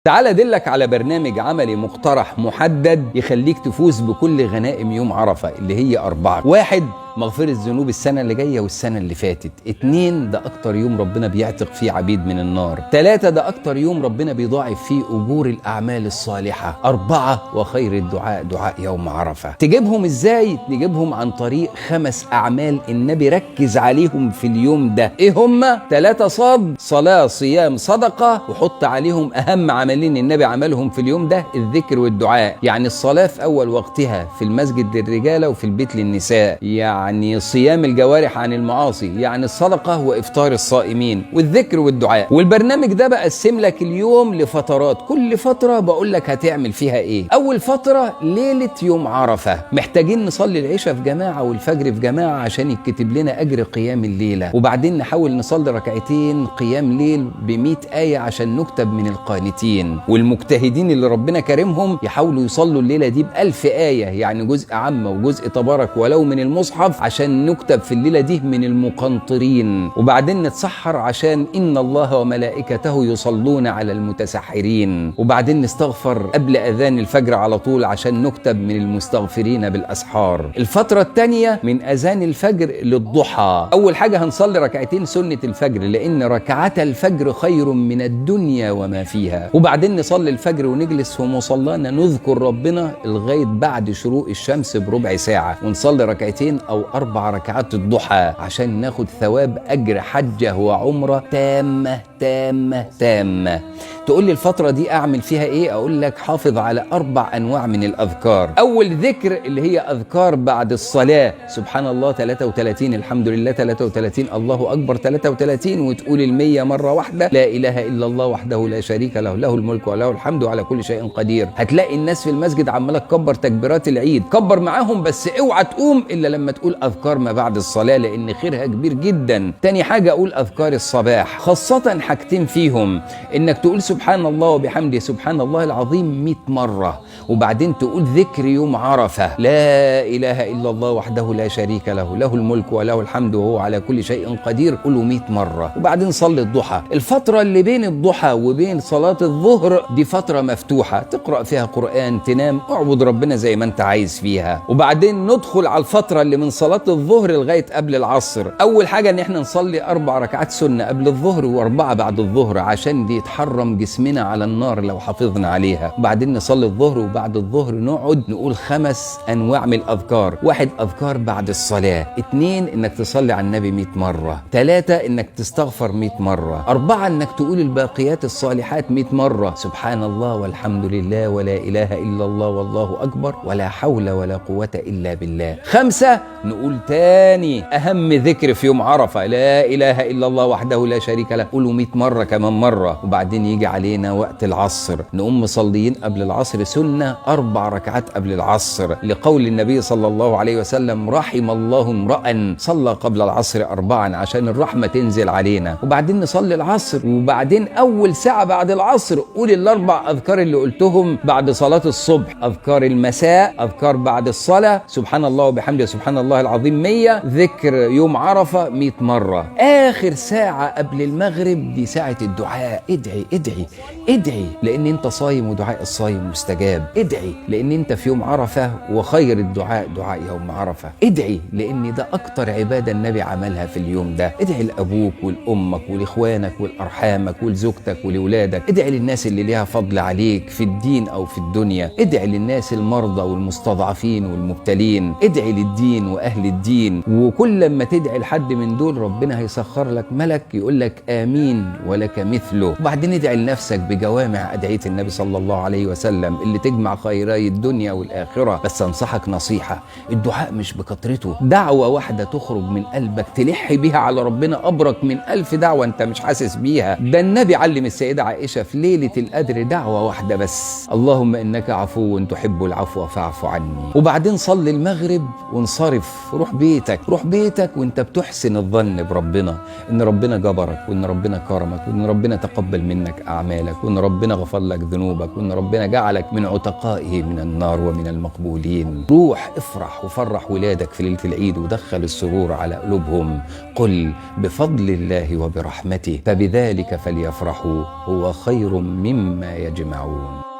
تعال ادلك على برنامج عملي مقترح محدد يخليك تفوز بكل غنائم يوم عرفة اللي هي 4. 1. مغفرة الذنوب السنة اللي جاية والسنة اللي فاتت. 2. ده أكتر يوم ربنا بيعتق فيه عبيد من النار. 3. ده أكتر يوم ربنا بيضاعف فيه أجور الأعمال الصالحة. 4. وخير الدعاء دعاء يوم عرفة. تجيبهم إزاي؟ نجيبهم عن طريق 5 أعمال النبي ركز عليهم في اليوم ده. إيه هما؟ 3 صاد، صلاة، صيام، صدقة، وحط عليهم أهم عملين النبي عملهم في اليوم ده: الذكر والدعاء. يعني الصلاة في أول وقتها في المسجد للرجالة وفي البيت للنساء، يعني صيام الجوارح عن المعاصي، يعني الصدقة وإفطار الصائمين، والذكر والدعاء. والبرنامج ده بقسم لك اليوم لفترات، كل فترة بقول لك هتعمل فيها إيه. أول فترة ليلة يوم عرفة، محتاجين نصلي العشاء في جماعة والفجر في جماعة عشان يتكتب لنا أجر قيام الليلة، وبعدين نحاول نصلي ركعتين قيام ليل ب100 آية عشان نكتب من القانتين. والمجتهدين اللي ربنا كرمهم يحاولوا يصلوا الليلة دي ب1000 آية، يعني جزء عامة وجزء تبارك ولو من المصحف، عشان نكتب في الليلة دي من المقنطرين. وبعدين نتسحر عشان إن الله وملائكته يصلون على المتسحرين. وبعدين نستغفر قبل أذان الفجر على طول عشان نكتب من المستغفرين بالأسحار. الفترة الثانية من أذان الفجر للضحى. أول حاجة هنصلي ركعتين سنة الفجر، لأن ركعات الفجر خير من الدنيا وما فيها. وبعدين نصلي الفجر ونجلس في مصلانا نذكر ربنا لغاية بعد شروق الشمس بربع ساعة، ونصلي ركعتين أو 4 ركعات الضحى عشان ناخد ثواب أجر حجة وعمرة تامة تامة تامة. تقول لي الفترة دي أعمل فيها إيه؟ أقول لك حافظ على 4 أنواع من الأذكار. أول ذكر اللي هي أذكار بعد الصلاة: سبحان الله 33، الحمد لله 33، الله أكبر 33، وتقول 100 مرة واحدة: لا إله إلا الله وحده لا شريك له، له الملك وله الحمد على كل شيء قدير. هتلاقي الناس في المسجد عمالة تكبر تكبيرات العيد، كبر معاهم بس اوعى تقوم إلا لما تقول أذكار ما بعد الصلاة لأن خيرها كبير جدا. تاني حاجة أقول أذكار الصباح، خاصة حاجتين فيهم: إنك تقول سبحان الله وبحمده سبحان الله العظيم 100 مرة، وبعدين تقول ذكر يوم عرفة: لا إله إلا الله وحده لا شريك له، له الملك وله الحمد وهو على كل شيء قدير، قوله 100 مرة. وبعدين صلي الضحى. الفترة اللي بين الضحى وبين صلاة الظهر دي فترة مفتوحة، تقرأ فيها قرآن، تنام، اعبد ربنا زي ما انت عايز فيها. وبعدين ندخل على الفترة اللي من صلاة الظهر لغاية قبل العصر. أول حاجة إن احنا نصلي 4 ركعات سنة قبل الظهر و4 بعد الظهر، عشان دي يتحرم جسمنا على النار لو حافظنا عليها. وبعدين نصلي الظهر، وبعد الظهر نقعد نقول 5 أنواع من الأذكار: 1 أذكار بعد الصلاة، 2 إنك تصلي على النبي 100 مرة، 3 إنك تستغفر 100 مرة، 4 إنك تقول الباقيات الصالحات 100 مرة: سبحان الله والحمد لله ولا إله إلا الله والله أكبر ولا حول ولا قوة إلا بالله. 5 نقول تاني أهم ذكر في يوم عرفة: لا إله إلا الله وحده لا شريك له، قولوا 100 مرة كمان مرة. وبعدين يجي علينا وقت العصر، نقوم مصليين قبل العصر سنة 4 ركعات قبل العصر، لقول النبي صلى الله عليه وسلم: رحم الله امرأ صلى قبل العصر 4، عشان الرحمة تنزل علينا. وبعدين نصلي العصر، وبعدين أول ساعة بعد العصر قول ال4 أذكار اللي قلتهم بعد صلاة الصبح: أذكار المساء، أذكار بعد الصلاة، سبحان الله وبحمده سبحان الله العظيم 100، ذكر يوم عرفة 100 مرة. آخر ساعة قبل المغرب دي ساعة الدعاء. ادعي ادعي ادعي، لأن انت صايم ودعاء الصايم مستجاب. ادعي لأن انت في يوم عرفة، وخير الدعاء دعاء يوم عرفة. ادعي لأن ده أكتر عبادة النبي عملها في اليوم ده. ادعي لأبوك ولأمك ولإخوانك ولأرحامك ولزوجتك ولولادك. ادعي للناس اللي ليها فضل عليك في الدين أو في الدنيا. ادعي للناس المرضى والمستضعفين والمبتلين. ادعي للدين وأهل الدين. وكل ما تدعي لحد من دول ربنا هيسخر لك ملك يقول لك آمين ولك مثله. وبعدين ادعي لنفسك بجوامع أدعية النبي صلى الله عليه وسلم اللي تجمع خيراي الدنيا والآخرة. بس أنصحك نصيحة: الدعاء مش بكترته، دعوة واحدة تخرج من قلبك تلح بيها على ربنا أبرك من 1000 دعوة أنت مش حاسس بيها. ده النبي علم السيدة عائشة في ليلة القدر دعوة واحدة بس: اللهم إنك عفو تحب العفو فاعف عني. وبعدين صلي المغرب وانصرف روح بيتك، روح بيتك وانت بتحسن الظن بربنا ان ربنا جبرك، وان ربنا كرمك، وان ربنا تقبل منك اعمالك، وان ربنا غفر لك ذنوبك، وان ربنا جعلك من عتقائه من النار ومن المقبولين. روح افرح وفرح ولادك في ليلة العيد ودخل السرور على قلوبهم. قل بفضل الله وبرحمته فبذلك فليفرحوا هو خير مما يجمعون.